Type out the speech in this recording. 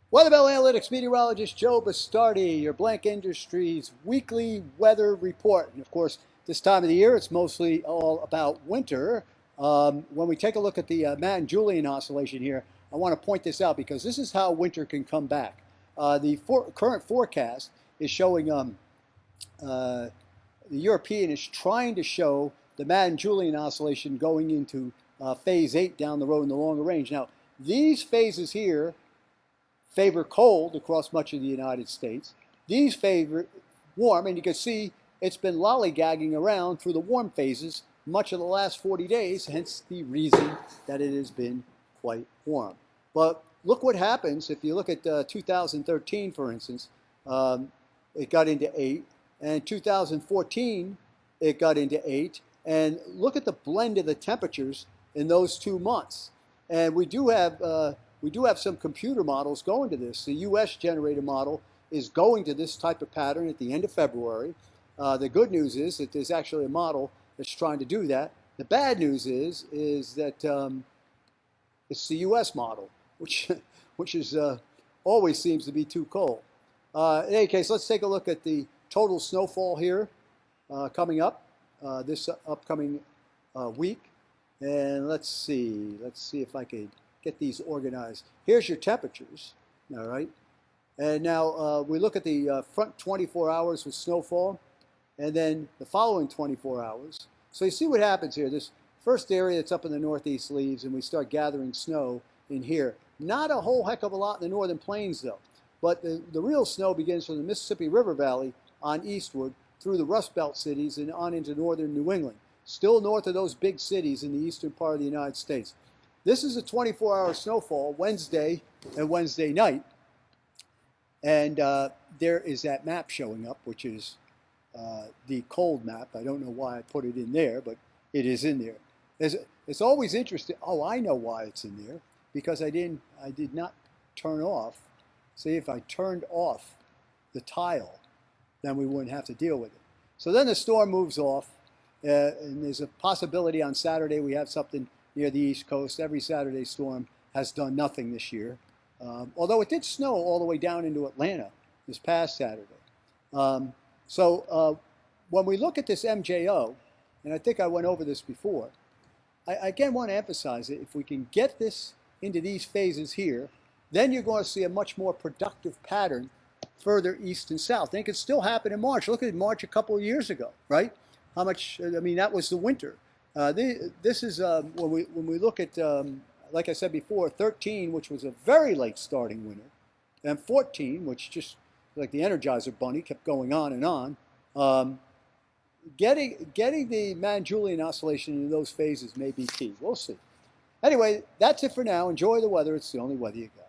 Weather Bell Analytics meteorologist Joe Bastardi, your Blank Industries weekly weather report. And of course, this time of the year, it's mostly all about winter. When we take a look at the Mann-Julian oscillation here, I want to point this out because this is how winter can come back. The current forecast is showing the European is trying to show the Mann-Julian oscillation going into phase 8 down the road in the longer range. Now, these phases here favor cold across much of the United States. These favor warm, and you can see it's been lollygagging around through the warm phases much of the last 40 days, hence the reason that it has been quite warm. But look what happens if you look at 2013, for instance. It got into 8, and 2014, it got into 8. And look at the blend of the temperatures in those 2 months. And we do have some computer models going to this. The US generated model is going to this type of pattern at the end of February. The good news is that there's actually a model that's trying to do that. The bad news is that it's the US model, which is always seems to be too cold. In any case, let's take a look at the total snowfall here coming up this upcoming week. And let's see if I can get these organized. Here's your temperatures, all right? And now we look at the front 24 hours with snowfall, and then the following 24 hours. So you see what happens here. This first area that's up in the northeast leaves, and we start gathering snow in here. Not a whole heck of a lot in the northern plains, though. But the real snow begins from the Mississippi River Valley on eastward through the Rust Belt cities and on into northern New England. Still north of those big cities in the eastern part of the United States. This is a 24-hour snowfall Wednesday and Wednesday night. And there is that map showing up, which is the cold map. I don't know why I put it in there, but it is in there. It's always interesting. Oh, I know why it's in there. Because I did not turn off. See, if I turned off the tile, then we wouldn't have to deal with it. So then the storm moves off. And there's a possibility on Saturday we have something near the East Coast. Every Saturday storm has done nothing this year. Although it did snow all the way down into Atlanta this past Saturday. So when we look at this MJO, and I think I went over this before, I again want to emphasize it. If we can get this into these phases here, then you're going to see a much more productive pattern further east and south. And it could still happen in March. Look at March a couple of years ago, right? How much, I mean, that was the winter. This is, when we look at, like I said before, 13, which was a very late starting winter, and 14, which just like the Energizer Bunny kept going on and on. Getting the Mann-Julian oscillation into those phases may be key. We'll see. Anyway, that's it for now. Enjoy the weather. It's the only weather you got.